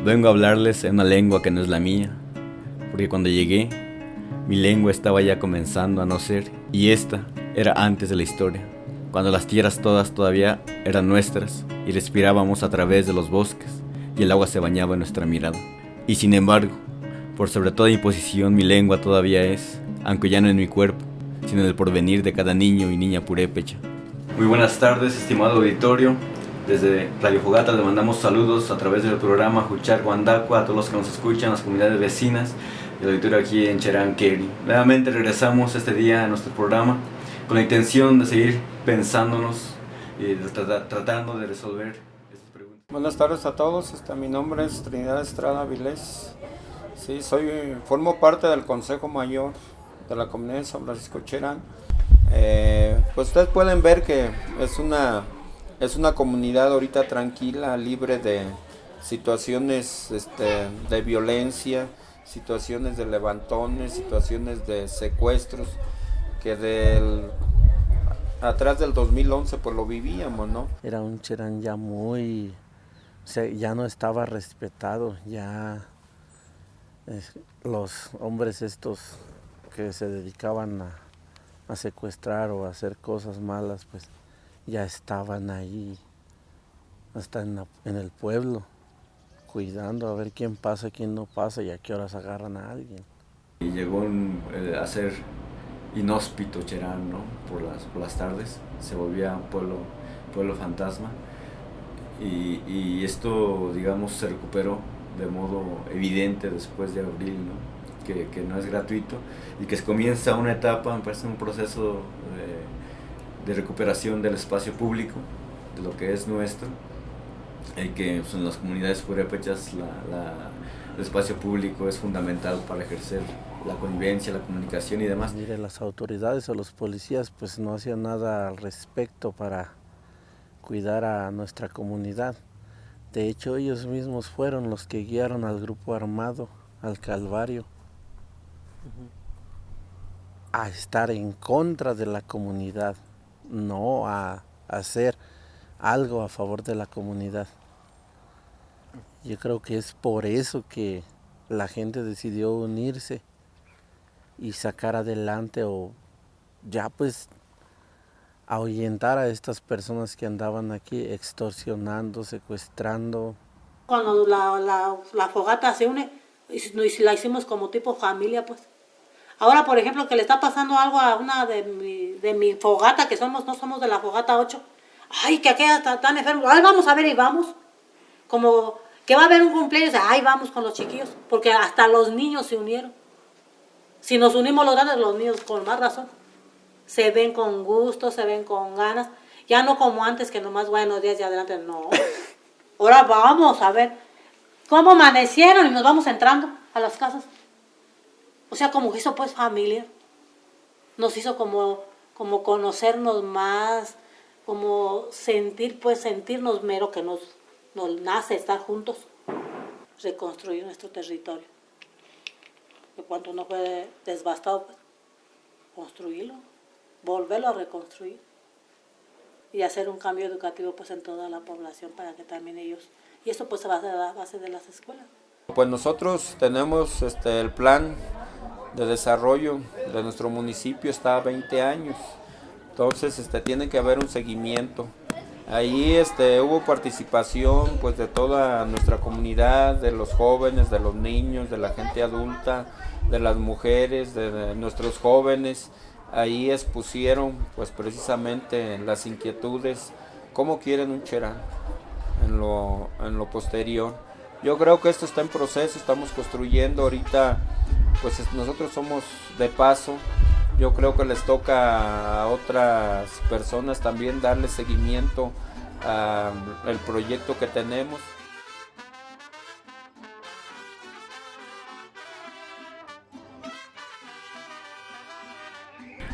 Vengo a hablarles en una lengua que no es la mía, porque cuando llegué, mi lengua estaba ya comenzando a nacer, y esta era antes de la historia, cuando las tierras todas todavía eran nuestras y respirábamos a través de los bosques y el agua se bañaba en nuestra mirada. Y sin embargo, por sobre toda imposición, mi lengua todavía es, aunque ya no en mi cuerpo, sino en el porvenir de cada niño y niña purépecha. Muy buenas tardes, estimado auditorio. Desde Radio Fogata le mandamos saludos a través del programa Juchar Guandacua a todos los que nos escuchan, las comunidades vecinas y el auditorio aquí en Cheranqueri. Nuevamente regresamos este día a nuestro programa con la intención de seguir pensándonos y tratando de resolver estas preguntas. Buenas tardes a todos, mi nombre es Trinidad Estrada Vilés. Sí, formo parte del Consejo Mayor de la Comunidad de San Francisco Cherán. Pues ustedes pueden ver que es una comunidad ahorita tranquila, libre de situaciones de violencia, situaciones de levantones, situaciones de secuestros, que atrás del 2011 pues lo vivíamos, ¿no? Era un Cherán ya ya no estaba respetado, ya los hombres estos que se dedicaban a secuestrar o a hacer cosas malas, pues ya estaban ahí, hasta en el pueblo, cuidando a ver quién pasa, quién no pasa y a qué horas agarran a alguien. Y llegó a ser inhóspito Cherán, ¿no? Por las tardes, se volvía un pueblo fantasma y esto, digamos, se recuperó de modo evidente después de abril, ¿no? Que no es gratuito y que comienza una etapa, me parece un proceso de recuperación del espacio público, de lo que es nuestro, que pues, en las comunidades purépechas el espacio público es fundamental para ejercer la convivencia, la comunicación y demás. Mire, las autoridades o los policías pues no hacían nada al respecto para cuidar a nuestra comunidad. De hecho, ellos mismos fueron los que guiaron al grupo armado al Calvario a estar en contra de la comunidad, no a hacer algo a favor de la comunidad. Yo creo que es por eso que la gente decidió unirse y sacar adelante o ya pues ahuyentar a estas personas que andaban aquí extorsionando, secuestrando. Cuando la fogata se une, y la hicimos como tipo familia, pues. Ahora, por ejemplo, que le está pasando algo a una de mi fogata, que no somos de la fogata 8. Ay, que aquella está tan enfermo. Ay, vamos a ver y vamos. Como que va a haber un cumpleaños, ay, vamos con los chiquillos. Porque hasta los niños se unieron. Si nos unimos los grandes, los niños con más razón. Se ven con gusto, se ven con ganas. Ya no como antes, que nomás buenos días y adelante, no. Ahora vamos a ver cómo amanecieron y nos vamos entrando a las casas. O sea, como hizo pues familia. Nos hizo como conocernos más, como sentirnos mero que nos nace estar juntos. Reconstruir nuestro territorio. Que cuando no fue devastado, pues, construirlo, volverlo a reconstruir. Y hacer un cambio educativo pues en toda la población para que también ellos, y eso pues va a ser la base de las escuelas. Pues nosotros tenemos el plan de desarrollo de nuestro municipio, está a 20 años, entonces tiene que haber un seguimiento. Ahí hubo participación pues de toda nuestra comunidad, de los jóvenes, de los niños, de la gente adulta, de las mujeres, de nuestros jóvenes. Ahí expusieron pues precisamente las inquietudes, cómo quieren un Cherán en lo posterior. Yo creo que esto está en proceso, estamos construyendo ahorita, pues nosotros somos de paso. Yo creo que les toca a otras personas también darle seguimiento al proyecto que tenemos.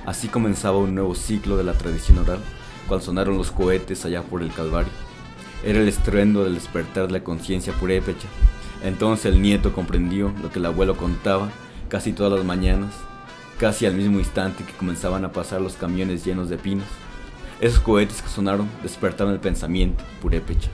Así comenzaba un nuevo ciclo de la tradición oral, cuando sonaron los cohetes allá por el Calvario. Era el estruendo del despertar de la conciencia purépecha. Entonces el nieto comprendió lo que el abuelo contaba casi todas las mañanas, casi al mismo instante que comenzaban a pasar los camiones llenos de pinos. Esos cohetes que sonaron despertaron el pensamiento purépecha.